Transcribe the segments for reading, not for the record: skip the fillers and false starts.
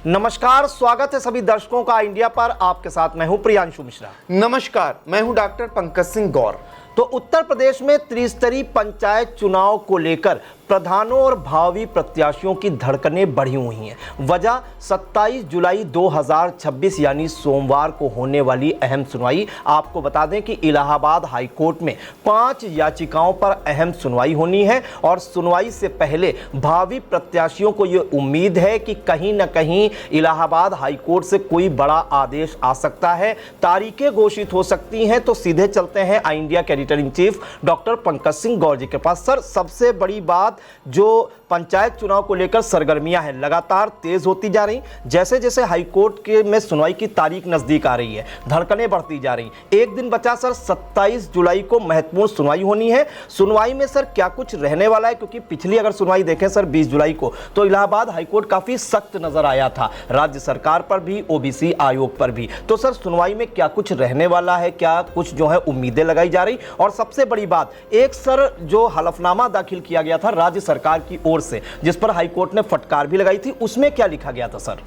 नमस्कार, स्वागत है सभी दर्शकों का इंडिया पर। आपके साथ मैं हूं प्रियांशु मिश्रा। नमस्कार, मैं हूं डॉक्टर पंकज सिंह गौर। तो उत्तर प्रदेश में त्रिस्तरीय पंचायत चुनाव को लेकर प्रधानों और भावी प्रत्याशियों की धड़कनें बढ़ी हुई हैं। वजह 27 जुलाई 2026 यानी सोमवार को होने वाली अहम सुनवाई। आपको बता दें कि इलाहाबाद हाई कोर्ट में 5 याचिकाओं पर अहम सुनवाई होनी है और सुनवाई से पहले भावी प्रत्याशियों को ये उम्मीद है कि कहीं न कहीं इलाहाबाद हाई कोर्ट से कोई बड़ा आदेश आ सकता है, तारीखें घोषित हो सकती हैं। तो सीधे चलते हैं इंडिया के editor in chief doctor Pankaj Singh Gaur ji के पास। सर, सबसे बड़ी बात जो पंचायत चुनाव को लेकर सरगर्मियां हैं लगातार तेज होती जा रही। जैसे जैसे हाई कोर्ट के में सुनवाई की तारीख नजदीक आ रही है, धड़कनें बढ़ती जा रही। एक दिन बचा सर, 27 जुलाई को महत्वपूर्ण सुनवाई होनी है। सुनवाई में सर क्या कुछ रहने वाला है? क्योंकि पिछली अगर सुनवाई देखें सर 20 जुलाई को, तो इलाहाबाद हाई कोर्ट काफी सख्त नजर आया था, राज्य सरकार पर भी, ओबीसी आयोग पर भी। तो सर सुनवाई में क्या कुछ रहने वाला है? क्या कुछ जो है उम्मीदें लगाई जा रही? और सबसे बड़ी बात, एक सर जो हलफनामा दाखिल किया गया था राज्य सरकार की ओर से, जिस पर हाई कोर्ट ने फटकार भी लगाई थी, उसमें क्या लिखा गया था सर?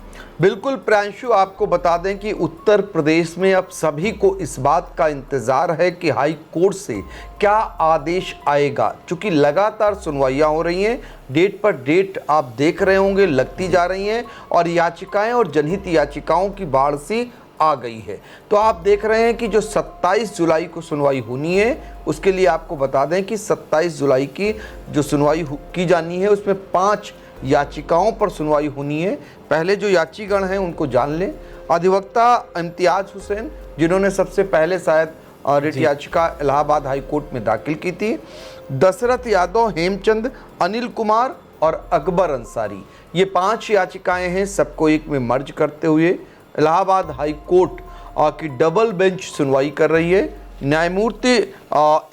बिल्कुल प्रियांशु, आपको बता दें कि उत्तर प्रदेश में अब सभी को इस बात का इंतजार है कि हाई कोर्ट से क्या आदेश आएगा। क्योंकि लगातार सुनवाइयां हो रही हैं, डेट पर डेट आप देख रहे होंगे लगती जा रही हैं और याचिकाएं और जनहित याचिकाओं की बाढ़ सी आ गई है। तो आप देख रहे हैं कि जो 27 जुलाई को सुनवाई होनी है, उसके लिए आपको बता दें कि 27 जुलाई की जो सुनवाई की जानी है उसमें 5 याचिकाओं पर सुनवाई होनी है। पहले जो याचिगण हैं उनको जान लें। अधिवक्ता इम्तियाज हुसैन, जिन्होंने सबसे पहले शायद रिट याचिका इलाहाबाद हाई कोर्ट में दाखिल की थी। दशरथ यादव, हेमचंद, अनिल कुमार और अकबर अंसारी, ये 5 याचिकाएं हैं। सबको एक में मर्ज करते हुए इलाहाबाद हाई कोर्ट की डबल बेंच सुनवाई कर रही है। न्यायमूर्ति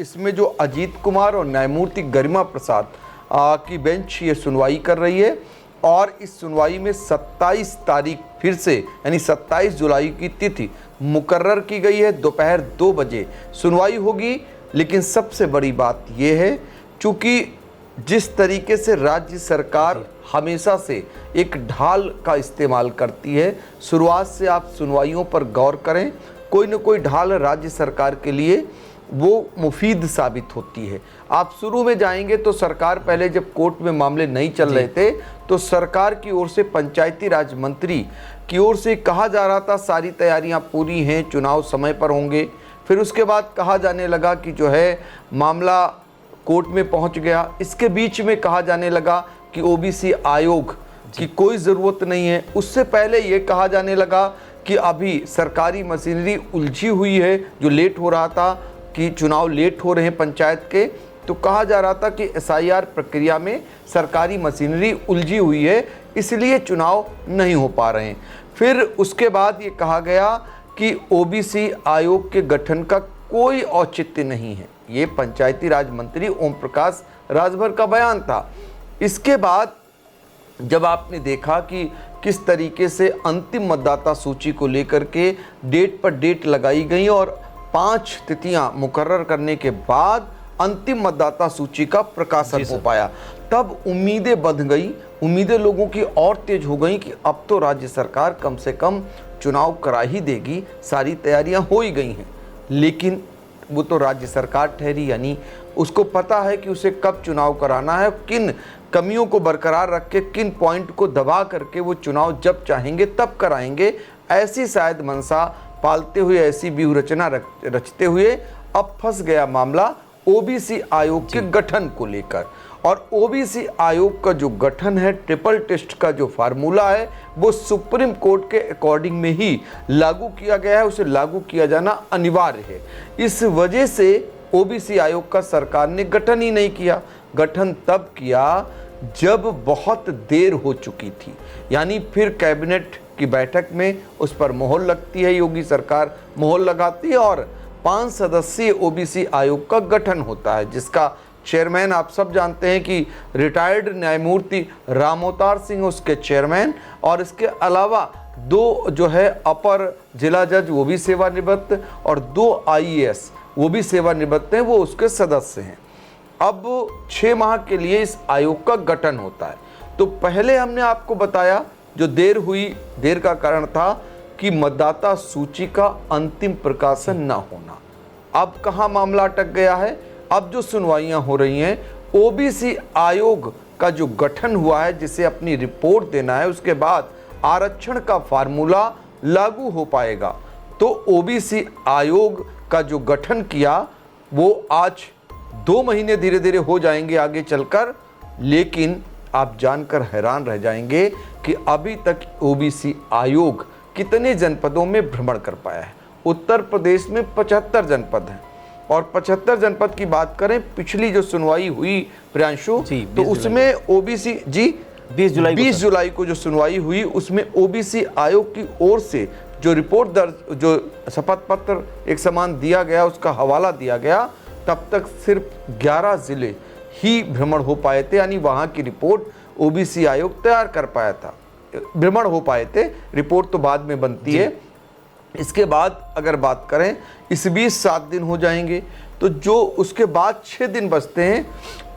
इसमें जो अजीत कुमार और न्यायमूर्ति गरिमा प्रसाद की बेंच ये सुनवाई कर रही है। और इस सुनवाई में 27 तारीख फिर से यानी 27 जुलाई की तिथि मुकर्रर की गई है। दोपहर 2 बजे सुनवाई होगी। लेकिन सबसे बड़ी बात यह है, चूँकि जिस तरीके से राज्य सरकार हमेशा से एक ढाल का इस्तेमाल करती है, शुरुआत से आप सुनवाइयों पर गौर करें, कोई न कोई ढाल राज्य सरकार के लिए वो मुफीद साबित होती है। आप शुरू में जाएंगे तो सरकार पहले जब कोर्ट में मामले नहीं चल रहे थे तो सरकार की ओर से पंचायती राज मंत्री की ओर से कहा जा रहा था सारी तैयारियां पूरी हैं, चुनाव समय पर होंगे। फिर उसके बाद कहा जाने लगा कि जो है मामला कोर्ट में पहुंच गया। इसके बीच में कहा जाने लगा कि ओबीसी आयोग की कोई ज़रूरत नहीं है। उससे पहले ये कहा जाने लगा कि अभी सरकारी मशीनरी उलझी हुई है, जो लेट हो रहा था कि चुनाव लेट हो रहे हैं पंचायत के, तो कहा जा रहा था कि एसआईआर प्रक्रिया में सरकारी मशीनरी उलझी हुई है, इसलिए चुनाव नहीं हो पा रहे हैं। फिर उसके बाद ये कहा गया कि ओबीसी आयोग के गठन का कोई औचित्य नहीं है। ये पंचायती राज मंत्री ओम प्रकाश राजभर का बयान था। इसके बाद जब आपने देखा कि किस तरीके से अंतिम मतदाता सूची को लेकर के डेट पर डेट लगाई गई और 5 तिथियां मुकर्रर करने के बाद अंतिम मतदाता सूची का प्रकाशन हो पाया, तब उम्मीदें बंध गई। उम्मीदें लोगों की और तेज हो गई कि अब तो राज्य सरकार कम से कम चुनाव करा ही देगी, सारी तैयारियां हो ही गई हैं। लेकिन वो तो राज्य सरकार ठहरी, यानी उसको पता है कि उसे कब चुनाव कराना है, किन कमियों को बरकरार रख के, किन पॉइंट को दबा करके वो चुनाव जब चाहेंगे तब कराएंगे। ऐसी शायद मनसा पालते हुए, ऐसी व्यूह रचना रचते हुए अब फंस गया मामला ओबीसी आयोग के गठन को लेकर। और ओबीसी आयोग का जो गठन है, ट्रिपल टेस्ट का जो फार्मूला है, वो सुप्रीम कोर्ट के अकॉर्डिंग में ही लागू किया गया है, उसे लागू किया जाना अनिवार्य है। इस वजह से ओबीसी आयोग का सरकार ने गठन ही नहीं किया। गठन तब किया जब बहुत देर हो चुकी थी, यानी फिर कैबिनेट की बैठक में उस पर मोहर लगती है, योगी सरकार मोहर लगाती है और 5 सदस्यीय ओबीसी आयोग का गठन होता है, जिसका चेयरमैन आप सब जानते हैं कि रिटायर्ड न्यायमूर्ति रामोतार सिंह उसके चेयरमैन, और इसके अलावा 2 जो है अपर जिला जज वो भी सेवानिवृत्त और 2 आईएएस वो भी सेवानिवृत्त हैं, वो उसके सदस्य हैं। अब 6 माह के लिए इस आयोग का गठन होता है। तो पहले हमने आपको बताया जो देर का कारण था कि मतदाता सूची का अंतिम प्रकाशन न होना। अब कहां मामला अटक गया है? अब जो सुनवाइयां हो रही हैं, ओबीसी आयोग का जो गठन हुआ है, जिसे अपनी रिपोर्ट देना है, उसके बाद आरक्षण का फार्मूला लागू हो पाएगा। तो ओबीसी आयोग का जो गठन किया वो आज 2 महीने धीरे धीरे हो जाएंगे आगे चलकर, लेकिन आप जानकर हैरान रह जाएंगे कि अभी तक ओबीसी आयोग कितने जनपदों में भ्रमण कर पाया है। उत्तर प्रदेश में 75 जनपद हैं, और 75 जनपद की बात करें, पिछली जो सुनवाई हुई प्रियांशु, तो उसमें ओबीसी 20 जुलाई को जो सुनवाई हुई, उसमें ओबीसी आयोग की ओर से जो रिपोर्ट दर्ज, जो शपथ पत्र एक समान दिया गया, उसका हवाला दिया गया, तब तक सिर्फ 11 जिले ही भ्रमण हो पाए थे, यानी वहां की रिपोर्ट ओबीसी आयोग तैयार कर पाया था, भ्रमण हो पाए थे। रिपोर्ट तो बाद में बनती है। इसके बाद अगर बात करें, इस बीच 7 दिन हो जाएंगे, तो जो उसके बाद 6 दिन बचते हैं,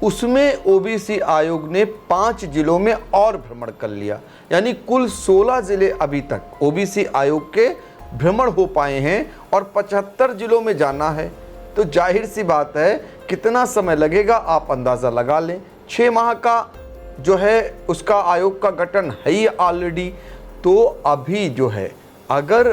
उसमें ओबीसी आयोग ने 5 जिलों में और भ्रमण कर लिया, यानी कुल 16 जिले अभी तक ओबीसी आयोग के भ्रमण हो पाए हैं, और 75 जिलों में जाना है। तो जाहिर सी बात है, कितना समय लगेगा आप अंदाज़ा लगा लें। 6 माह का जो है उसका आयोग का गठन है ही ऑलरेडी। तो अभी जो है, अगर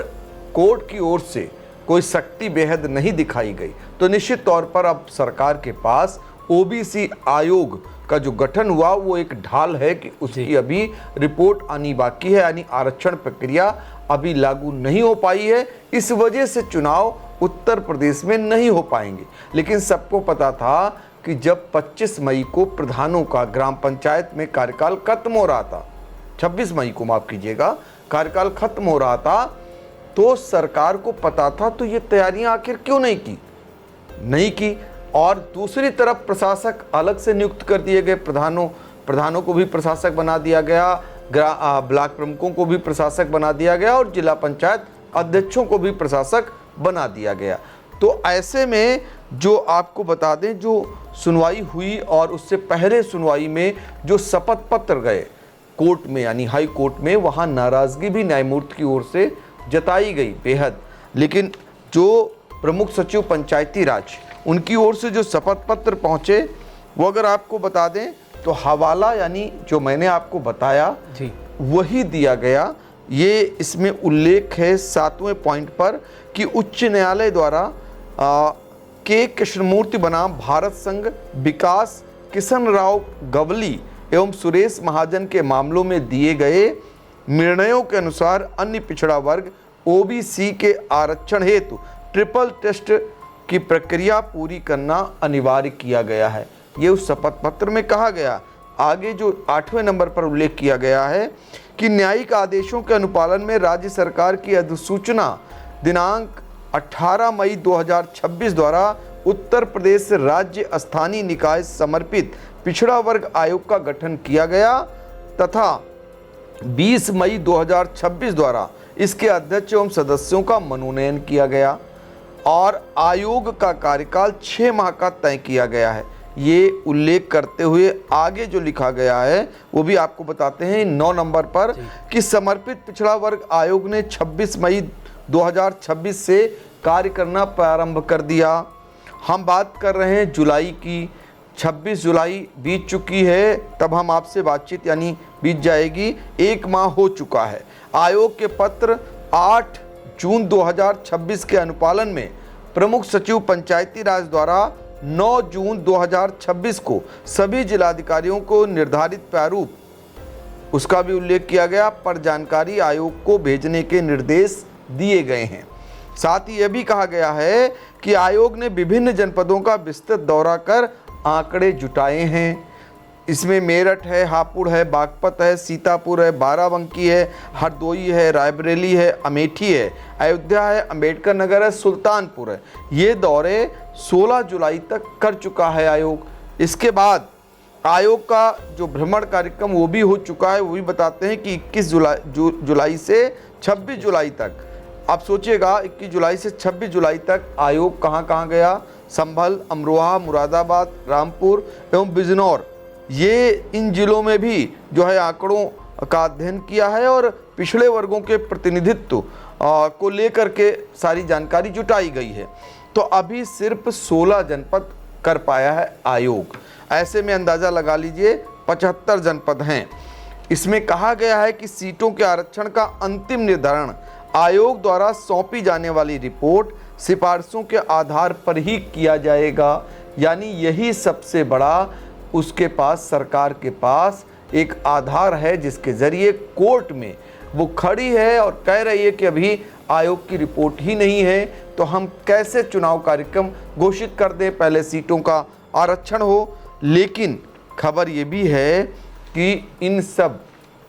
कोर्ट की ओर से कोई सख्ती बेहद नहीं दिखाई गई, तो निश्चित तौर पर अब सरकार के पास ओबीसी आयोग का जो गठन हुआ वो एक ढाल है कि उसकी अभी रिपोर्ट आनी बाकी है, यानी आरक्षण प्रक्रिया अभी लागू नहीं हो पाई है। इस वजह से चुनाव उत्तर प्रदेश में नहीं हो पाएंगे। लेकिन सबको पता था कि जब 25 मई को प्रधानों का ग्राम पंचायत में कार्यकाल खत्म हो रहा था, 26 मई को माफ कीजिएगा, कार्यकाल खत्म हो रहा था, तो सरकार को पता था, तो ये तैयारियां आखिर क्यों नहीं की। और दूसरी तरफ प्रशासक अलग से नियुक्त कर दिए गए, प्रधानों को भी प्रशासक बना दिया गया, ब्लॉक प्रमुखों को भी प्रशासक बना दिया गया, और जिला पंचायत अध्यक्षों को भी प्रशासक बना दिया गया। तो ऐसे में जो आपको बता दें, जो सुनवाई हुई और उससे पहले सुनवाई में जो शपथ पत्र गए कोर्ट में, यानी हाई कोर्ट में, वहाँ नाराज़गी भी न्यायमूर्ति की ओर से जताई गई बेहद। लेकिन जो प्रमुख सचिव पंचायती राज, उनकी ओर से जो शपथ पत्र पहुँचे, वो अगर आपको बता दें तो हवाला, यानी जो मैंने आपको बताया जी, वही दिया गया। ये इसमें उल्लेख है 7वें पॉइंट पर कि उच्च न्यायालय द्वारा के कृष्णमूर्ति बनाम भारत संघ, विकास किशन राव गवली एवं सुरेश महाजन के मामलों में दिए गए निर्णयों के अनुसार अन्य पिछड़ा वर्ग ओबीसी के आरक्षण हेतु ट्रिपल टेस्ट की प्रक्रिया पूरी करना अनिवार्य किया गया है। ये उस शपथ पत्र में कहा गया। आगे जो 8वें नंबर पर उल्लेख किया गया है कि न्यायिक आदेशों के अनुपालन में राज्य सरकार की अधिसूचना दिनांक 18 मई 2026 द्वारा उत्तर प्रदेश राज्य स्थानीय निकाय समर्पित पिछड़ा वर्ग आयोग का गठन किया गया तथा 20 मई 2026 द्वारा इसके अध्यक्ष एवं सदस्यों का मनोनयन किया गया और आयोग का कार्यकाल 6 माह का तय किया गया है। ये उल्लेख करते हुए आगे जो लिखा गया है वो भी आपको बताते हैं 9 नंबर पर कि समर्पित पिछड़ा वर्ग आयोग ने 26 मई 2026 से कार्य करना प्रारंभ कर दिया। हम बात कर रहे हैं जुलाई की, 26 जुलाई बीत चुकी है, तब हम आपसे बातचीत यानी बीत जाएगी, 1 माह हो चुका है। आयोग के पत्र 8 जून 2026 के अनुपालन में प्रमुख सचिव पंचायती राज द्वारा 9 जून 2026 को सभी जिलाधिकारियों को निर्धारित प्रारूप उसका भी उल्लेख किया गया पर जानकारी आयोग को भेजने के निर्देश दिए गए हैं। साथ ही यह भी कहा गया है कि आयोग ने विभिन्न जनपदों का विस्तृत दौरा कर आंकड़े जुटाए हैं। इसमें मेरठ है, हापुड़ है, बागपत है, सीतापुर है, बाराबंकी है, हरदोई है, रायबरेली है, अमेठी है, अयोध्या है, अंबेडकर नगर है, सुल्तानपुर है। ये दौरे 16 जुलाई तक कर चुका है आयोग। इसके बाद आयोग का जो भ्रमण कार्यक्रम वो भी हो चुका है, वो भी बताते हैं कि 21 जुलाई से 26 जुलाई तक। आप सोचिएगा 21 जुलाई से 26 जुलाई तक आयोग कहाँ कहाँ गया? संभल, अमरोहा, मुरादाबाद, रामपुर एवं बिजनौर, ये इन जिलों में भी जो है आंकड़ों का अध्ययन किया है और पिछड़े वर्गों के प्रतिनिधित्व को लेकर के सारी जानकारी जुटाई गई है। तो अभी सिर्फ 16 जनपद कर पाया है आयोग। ऐसे में अंदाज़ा लगा लीजिए 75 जनपद हैं। इसमें कहा गया है कि सीटों के आरक्षण का अंतिम निर्धारण आयोग द्वारा सौंपी जाने वाली रिपोर्ट सिफारिशों के आधार पर ही किया जाएगा। यानी यही सबसे बड़ा उसके पास, सरकार के पास एक आधार है जिसके ज़रिए कोर्ट में वो खड़ी है और कह रही है कि अभी आयोग की रिपोर्ट ही नहीं है, तो हम कैसे चुनाव कार्यक्रम घोषित कर दें, पहले सीटों का आरक्षण हो। लेकिन खबर ये भी है कि इन सब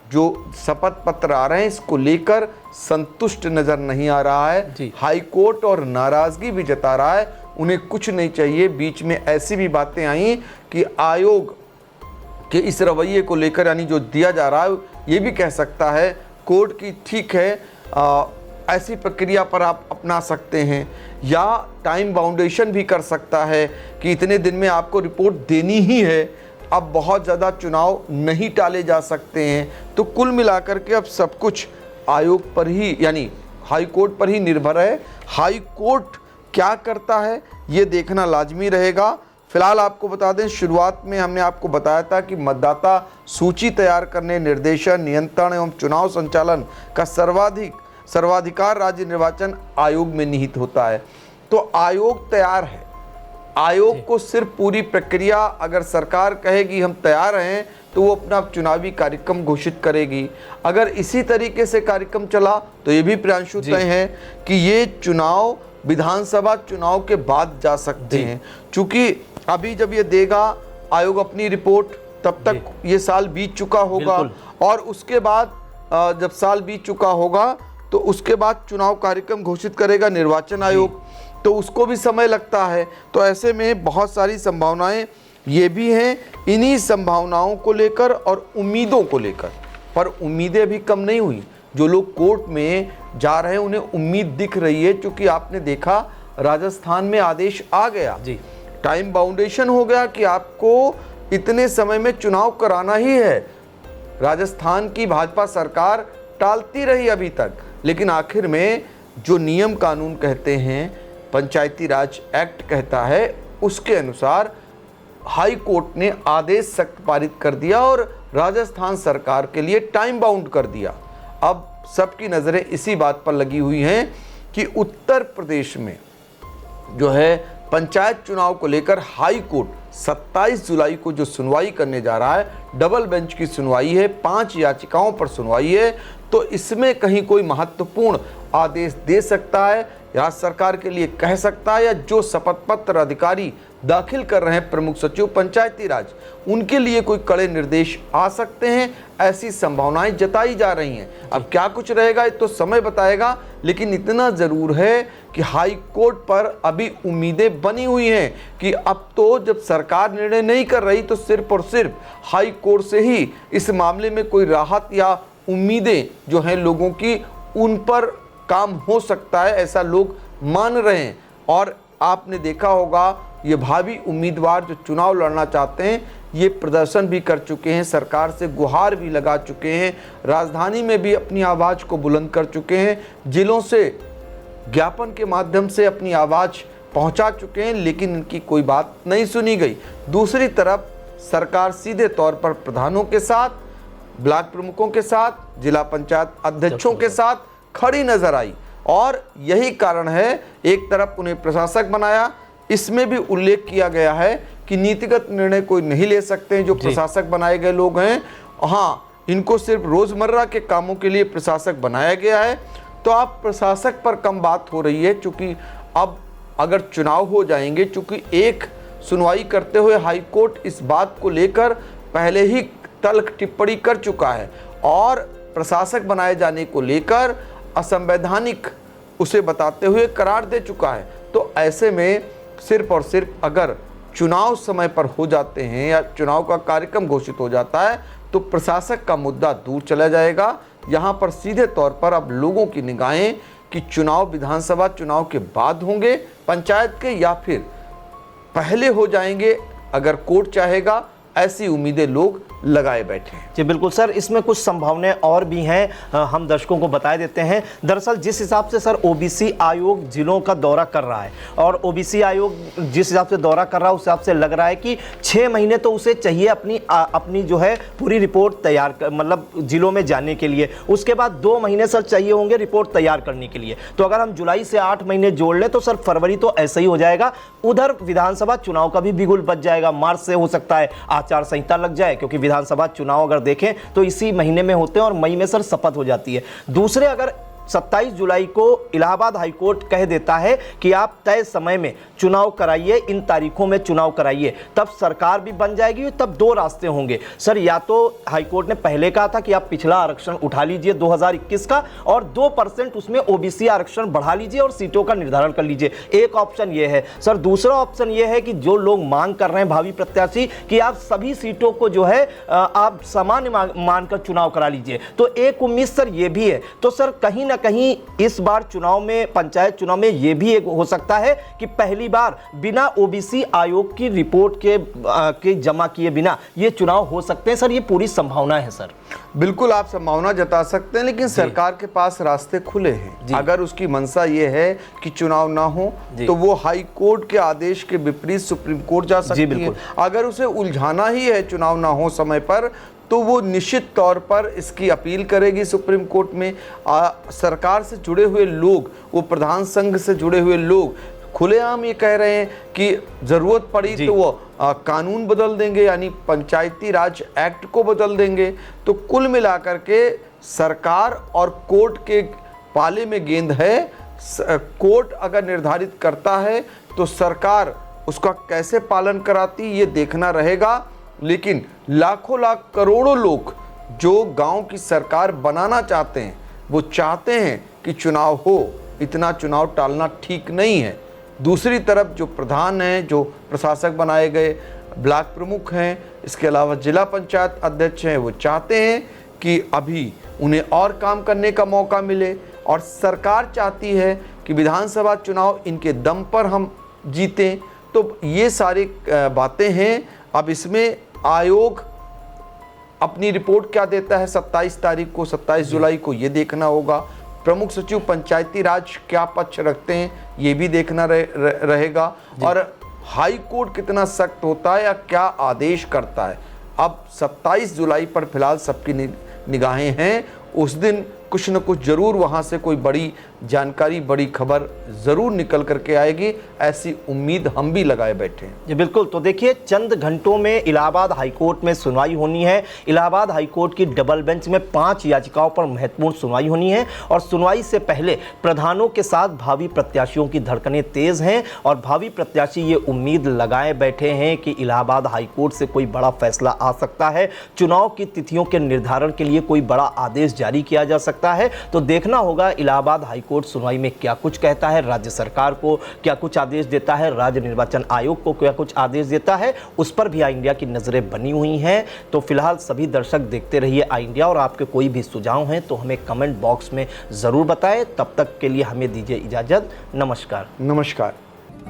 जो शपथ पत्र आ रहे हैं इसको लेकर संतुष्ट नज़र नहीं आ रहा है हाई कोर्ट, और नाराज़गी भी जता रहा है, उन्हें कुछ नहीं चाहिए। बीच में ऐसी भी बातें आई कि आयोग के इस रवैये को लेकर, यानी जो दिया जा रहा है, ये भी कह सकता है कोर्ट की ठीक है, ऐसी प्रक्रिया पर आप अपना सकते हैं, या टाइम बाउंडेशन भी कर सकता है कि इतने दिन में आपको रिपोर्ट देनी ही है, अब बहुत ज़्यादा चुनाव नहीं टाले जा सकते हैं। तो कुल मिलाकर के अब सब कुछ आयोग पर ही, यानी हाई कोर्ट पर ही निर्भर है। हाई कोर्ट क्या करता है ये देखना लाजमी रहेगा। फिलहाल आपको बता दें, शुरुआत में हमने आपको बताया था कि मतदाता सूची तैयार करने, निर्देशन, नियंत्रण एवं चुनाव संचालन का सर्वाधिकार राज्य निर्वाचन आयोग में निहित होता है। तो आयोग तैयार है, आयोग को सिर्फ पूरी प्रक्रिया, अगर सरकार कहेगी हम तैयार हैं तो वो अपना चुनावी कार्यक्रम घोषित करेगी। अगर इसी तरीके से कार्यक्रम चला तो ये भी प्रियांशु तय है कि ये चुनाव विधानसभा चुनाव के बाद जा सकते हैं, क्योंकि अभी जब ये देगा आयोग अपनी रिपोर्ट, तब तक ये साल बीत चुका होगा, और उसके बाद जब साल बीत चुका होगा तो उसके बाद चुनाव कार्यक्रम घोषित करेगा निर्वाचन आयोग, तो उसको भी समय लगता है। तो ऐसे में बहुत सारी संभावनाएं ये भी हैं। इन्हीं संभावनाओं को लेकर और उम्मीदों को लेकर, पर उम्मीदें अभी कम नहीं हुई। जो लोग कोर्ट में जा रहे हैं उन्हें उम्मीद दिख रही है, क्योंकि आपने देखा राजस्थान में आदेश आ गया, टाइम बाउंडेशन हो गया कि आपको इतने समय में चुनाव कराना ही है। राजस्थान की भाजपा सरकार टालती रही अभी तक, लेकिन आखिर में जो नियम कानून कहते हैं, पंचायती राज एक्ट कहता है, उसके अनुसार हाई कोर्ट ने आदेश सख्त पारित कर दिया और राजस्थान सरकार के लिए टाइम बाउंड कर दिया। अब सबकी नज़रें इसी बात पर लगी हुई हैं कि उत्तर प्रदेश में जो है पंचायत चुनाव को लेकर हाई कोर्ट 27 जुलाई को जो सुनवाई करने जा रहा है, डबल बेंच की सुनवाई है, 5 याचिकाओं पर सुनवाई है, तो इसमें कहीं कोई महत्वपूर्ण आदेश दे सकता है, राज्य सरकार के लिए कह सकता है, या जो शपथ पत्र अधिकारी दाखिल कर रहे हैं प्रमुख सचिव पंचायती राज, उनके लिए कोई कड़े निर्देश आ सकते हैं। ऐसी संभावनाएं जताई जा रही हैं। अब क्या कुछ रहेगा ये तो समय बताएगा, लेकिन इतना ज़रूर है कि हाई कोर्ट पर अभी उम्मीदें बनी हुई हैं कि अब तो जब सरकार निर्णय नहीं कर रही तो सिर्फ और सिर्फ हाई कोर्ट से ही इस मामले में कोई राहत या उम्मीदें जो हैं लोगों की, उन पर काम हो सकता है, ऐसा लोग मान रहे हैं। और आपने देखा होगा ये भावी उम्मीदवार जो चुनाव लड़ना चाहते हैं ये प्रदर्शन भी कर चुके हैं, सरकार से गुहार भी लगा चुके हैं, राजधानी में भी अपनी आवाज़ को बुलंद कर चुके हैं, जिलों से ज्ञापन के माध्यम से अपनी आवाज़ पहुंचा चुके हैं, लेकिन इनकी कोई बात नहीं सुनी गई। दूसरी तरफ सरकार सीधे तौर पर प्रधानों के साथ, ब्लॉक प्रमुखों के साथ, जिला पंचायत अध्यक्षों के साथ खड़ी नजर आई, और यही कारण है एक तरफ उन्हें प्रशासक बनाया। इसमें भी उल्लेख किया गया है कि नीतिगत निर्णय कोई नहीं ले सकते हैं जो प्रशासक बनाए गए लोग हैं, हाँ इनको सिर्फ रोजमर्रा के कामों के लिए प्रशासक बनाया गया है। तो आप प्रशासक पर कम बात हो रही है, क्योंकि अब अगर चुनाव हो जाएंगे, चूंकि एक सुनवाई करते हुए हाई कोर्ट इस बात को लेकर पहले ही तल्ख टिप्पणी कर चुका है और प्रशासक बनाए जाने को लेकर असंवैधानिक उसे बताते हुए करार दे चुका है। तो ऐसे में सिर्फ और सिर्फ अगर चुनाव समय पर हो जाते हैं या चुनाव का कार्यक्रम घोषित हो जाता है तो प्रशासक का मुद्दा दूर चला जाएगा। यहाँ पर सीधे तौर पर अब लोगों की निगाहें कि चुनाव विधानसभा चुनाव के बाद होंगे पंचायत के, या फिर पहले हो जाएंगे अगर कोर्ट चाहेगा, ऐसी उम्मीदें लोग लगाए बैठे हैं। जी बिल्कुल सर, इसमें कुछ संभावनाएं और भी हैं, हम दर्शकों को बता देते हैं। दरअसल जिस हिसाब से सर ओबीसी आयोग जिलों का दौरा कर रहा है और ओबीसी आयोग जिस हिसाब से दौरा कर रहा है उस हिसाब से लग रहा है कि 6 महीने तो उसे चाहिए अपनी जो है पूरी रिपोर्ट तैयार कर, मतलब जिलों में जाने के लिए। उसके बाद 2 महीने सर चाहिए होंगे रिपोर्ट तैयार करने के लिए। तो अगर हम जुलाई से 8 महीने जोड़ लें तो सर फरवरी तो ऐसे ही हो जाएगा। उधर विधानसभा चुनाव का भी बिगुल बच जाएगा। मार्च से हो सकता है आचार संहिता लग जाए, क्योंकि विधानसभा चुनाव अगर देखें तो इसी महीने में होते हैं और मई में सर शपथ हो जाती है। दूसरे, अगर 27 जुलाई को इलाहाबाद हाईकोर्ट कह देता है कि आप तय समय में चुनाव कराइए, इन तारीखों में चुनाव कराइए, तब सरकार भी बन जाएगी। तब 2 रास्ते होंगे सर, या तो हाईकोर्ट ने पहले कहा था कि आप पिछला आरक्षण उठा लीजिए 2021 का और 2% उसमें ओबीसी आरक्षण बढ़ा लीजिए और सीटों का निर्धारण कर लीजिए। एक ऑप्शन ये है सर। दूसरा ऑप्शन ये है कि जो लोग मांग कर रहे हैं भावी प्रत्याशी कि आप सभी सीटों को जो है आप सामान्य मानकर चुनाव करा लीजिए। तो एक उम्मीद सर ये भी है। तो सर कहीं ना कहीं इस बार चुनाव में, पंचायत चुनाव में ये भी एक हो सकता है कि पहली बार बिना ओबीसी आयोग की रिपोर्ट के जमा किए बिना ये चुनाव हो सकते हैं सर। ये पूरी संभावना है सर। बिल्कुल आप संभावना जता सकते हैं, लेकिन सरकार के पास रास्ते खुले हैं। अगर उसकी मंशा ये है कि चुनाव ना हो तो वो हाई कोर्ट के आदेश के विपरीत सुप्रीम कोर्ट जा सकती है। अगर उसे उलझाना ही है चुनाव ना हो समय पर, तो वो निश्चित तौर पर इसकी अपील करेगी सुप्रीम कोर्ट में। सरकार से जुड़े हुए लोग, वो प्रधान संघ से जुड़े हुए लोग खुलेआम ये कह रहे हैं कि जरूरत पड़ी तो वो कानून बदल देंगे, यानी पंचायती राज एक्ट को बदल देंगे। तो कुल मिलाकर के सरकार और कोर्ट के पाले में गेंद है। कोर्ट अगर निर्धारित करता है तो सरकार उसका कैसे पालन कराती ये देखना रहेगा। लेकिन लाखों लाख करोड़ों लोग जो गांव की सरकार बनाना चाहते हैं, वो चाहते हैं कि चुनाव हो। इतना चुनाव टालना ठीक नहीं है। दूसरी तरफ जो प्रधान हैं, जो प्रशासक बनाए गए, ब्लॉक प्रमुख हैं, इसके अलावा जिला पंचायत अध्यक्ष हैं, वो चाहते हैं कि अभी उन्हें और काम करने का मौका मिले। और सरकार चाहती है कि विधानसभा चुनाव इनके दम पर हम जीतें। तो ये सारी बातें हैं। अब इसमें आयोग अपनी रिपोर्ट क्या देता है 27 तारीख को, 27 जुलाई को, ये देखना होगा। प्रमुख सचिव पंचायती राज क्या पक्ष रखते हैं ये भी देखना रहेगा। और हाई कोर्ट कितना सख्त होता है या क्या आदेश करता है। अब 27 जुलाई पर फिलहाल सबकी निगाहें हैं। उस दिन कुछ न कुछ जरूर वहां से कोई बड़ी जानकारी, बड़ी खबर जरूर निकल करके आएगी, ऐसी उम्मीद हम भी लगाए बैठे हैं। जी बिल्कुल। तो देखिए, चंद घंटों में इलाहाबाद हाईकोर्ट में सुनवाई होनी है। इलाहाबाद हाईकोर्ट की डबल बेंच में 5 याचिकाओं पर महत्वपूर्ण सुनवाई होनी है और सुनवाई से पहले प्रधानों के साथ भावी प्रत्याशियों की धड़कनें तेज हैं और भावी प्रत्याशी ये उम्मीद लगाए बैठे हैं कि इलाहाबाद हाईकोर्ट से कोई बड़ा फैसला आ सकता है। चुनाव की तिथियों के निर्धारण के लिए कोई बड़ा आदेश जारी किया जा सकता है। तो देखना होगा इलाहाबाद हाईकोर्ट सुनवाई में क्या कुछ कहता है, राज्य सरकार को क्या कुछ आदेश देता है, राज्य निर्वाचन आयोग को क्या कुछ आदेश देता है। उस पर भी आई इंडिया की नजरें बनी हुई हैं। तो फिलहाल सभी दर्शक देखते रहिए आई इंडिया और आपके कोई भी सुझाव हैं तो हमें कमेंट बॉक्स में जरूर बताएं। तब तक के लिए हमें दीजिए इजाजत। नमस्कार। नमस्कार।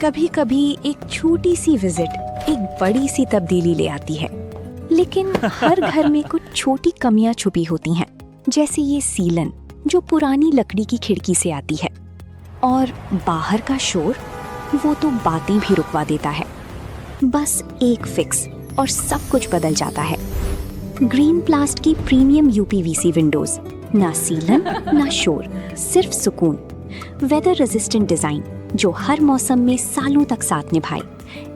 कभी कभी एक छोटी सी विजिट एक बड़ी सी तब्दीली ले आती है, लेकिन हर घर में कुछ छोटी कमियां छुपी होती हैं, जैसे ये सीलन जो पुरानी लकड़ी की खिड़की से आती है, और बाहर का शोर वो तो बातें भी रुकवा देता है। बस एक फिक्स और सब कुछ बदल जाता है। ग्रीन प्लास्ट की प्रीमियम यूपीवीसी विंडोज, ना सीलन ना शोर, सिर्फ सुकून। वेदर रेजिस्टेंट डिजाइन जो हर मौसम में सालों तक साथ निभाए।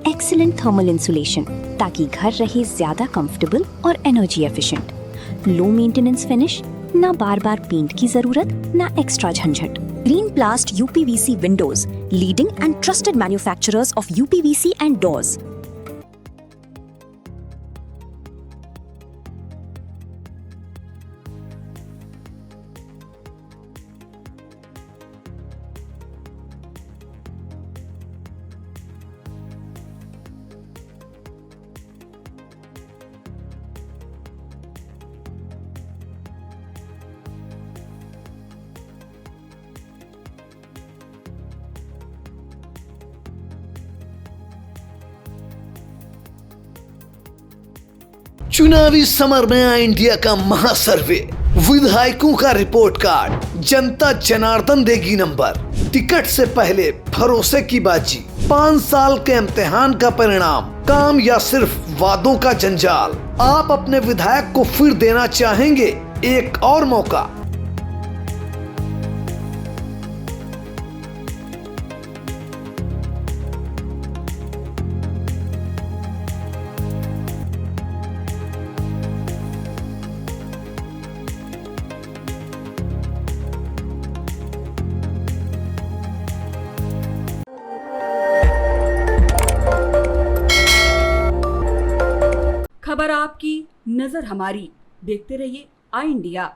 एक्सीलेंट थर्मल इंसुलेशन ताकि घर रहे ज्यादा कंफर्टेबल और energy efficient. Low maintenance finish, ना बार बार पेंट की जरूरत, ना एक्स्ट्रा झंझट। Green प्लास्ट UPVC Windows, leading and trusted manufacturers of UPVC and doors. चुनावी समर में आई इंडिया का महासर्वे, विधायकों का रिपोर्ट कार्ड, जनता जनार्दन देगी नंबर, टिकट से पहले भरोसे की बाजी, 5 साल के इम्तिहान का परिणाम, काम या सिर्फ वादों का जंजाल। आप अपने विधायक को फिर देना चाहेंगे एक और मौका? खबर आपकी, नजर हमारी। देखते रहिए आई इंडिया।